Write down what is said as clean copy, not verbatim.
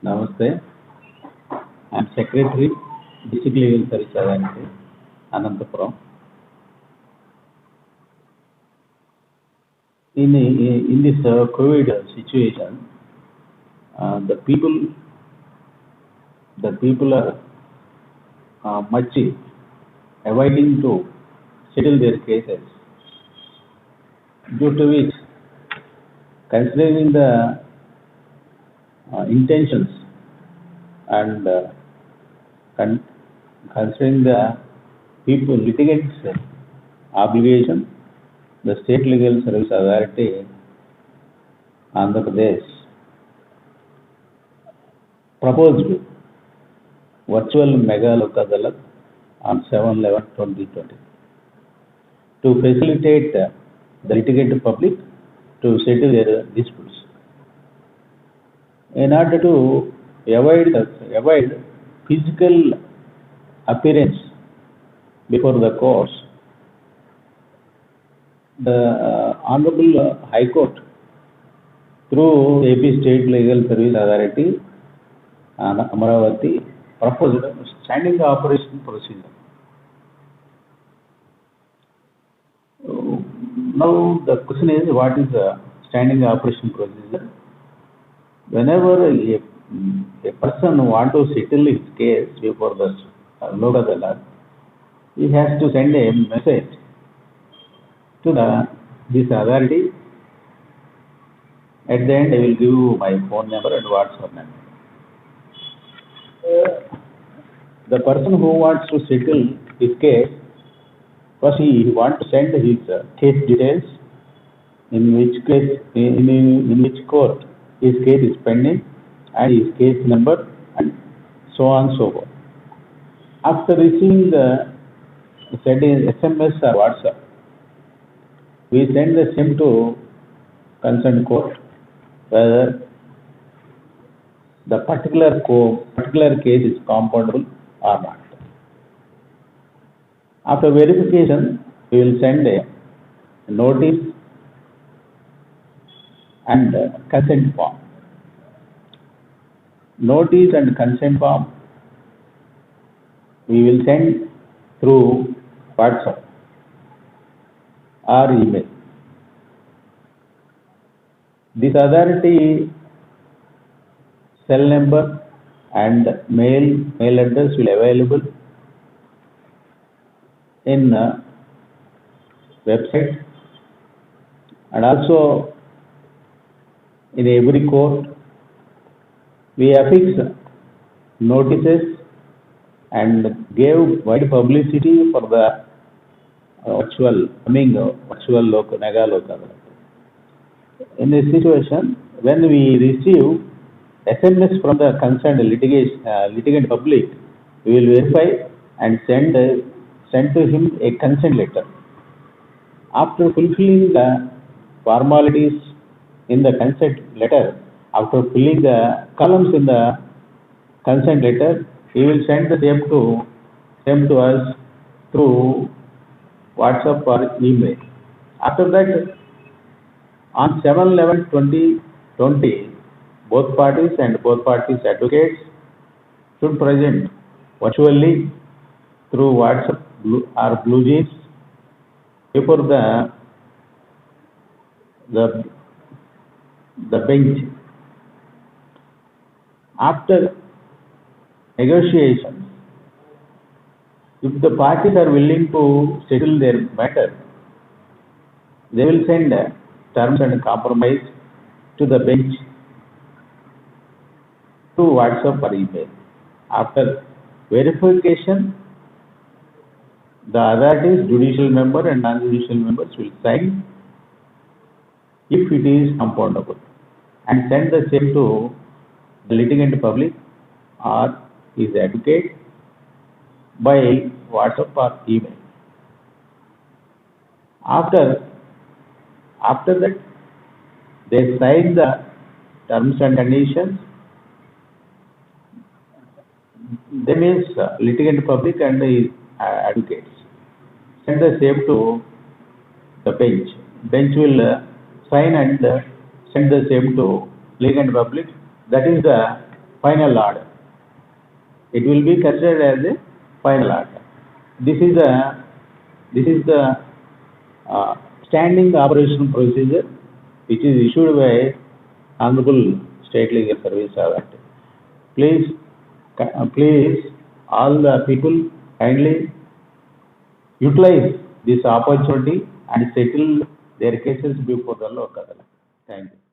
Namaste. I am Secretary, District Legal Service Authority, Anantapuram. In this COVID situation, the people are much avoiding to settle their cases, due to which, considering the intentions and con- considering the people litigants' obligation, the State Legal Service Authority, Andhra Pradesh, proposed virtual mega Lok Adalat on 7/11/2020 to facilitate the litigant public to settle their disputes. In order to avoid physical appearance before the courts, the Honorable High Court, through AP State Legal Service Authority, Amaravati, proposed standing operation procedure. Now the question is, what is the standing operation procedure? Whenever a person wants to settle his case before the Lok Adalat, he has to send a message to this authority. At the end, I will give you my phone number and WhatsApp number. The person who wants to settle his case, first he wants to send his case details, in which court his case is pending, and his case number, and so on and so forth. After receiving the said SMS or WhatsApp, we send the same to concerned court whether the particular case is compoundable or not. After verification, we will send a notice and consent form. Notice and consent form we will send through WhatsApp or email. This authority cell number and mail address will available in website, and also in every court we affix notices and gave wide publicity for the virtual mega Lok Adalat. In this situation, when we receive SMS from the concerned litigant public, we will verify and send to him a consent letter. After fulfilling the formalities in the consent letter, after filling the columns in the consent letter, he will send the same to us through WhatsApp or email. After that, on 7/11/2020, both parties and both parties advocates should present virtually through WhatsApp or BlueJeans before the bench. After negotiations, if the parties are willing to settle their matter, they will send terms and compromise to the bench through WhatsApp or email. After verification, the authorities, judicial member and non-judicial members will sign if it is compoundable, and send the same to the litigant public or his advocate by WhatsApp or email. After that, they sign the terms and conditions. That means litigant public and the advocates send the same to the bench. Bench will sign and send the same to litigant public. That is the final order. It will be considered as a final order. This is the standing operation procedure which is issued by Honorable State Legal Service Authority. Please, all the people kindly utilize this opportunity and settle their cases before the local. Thank you.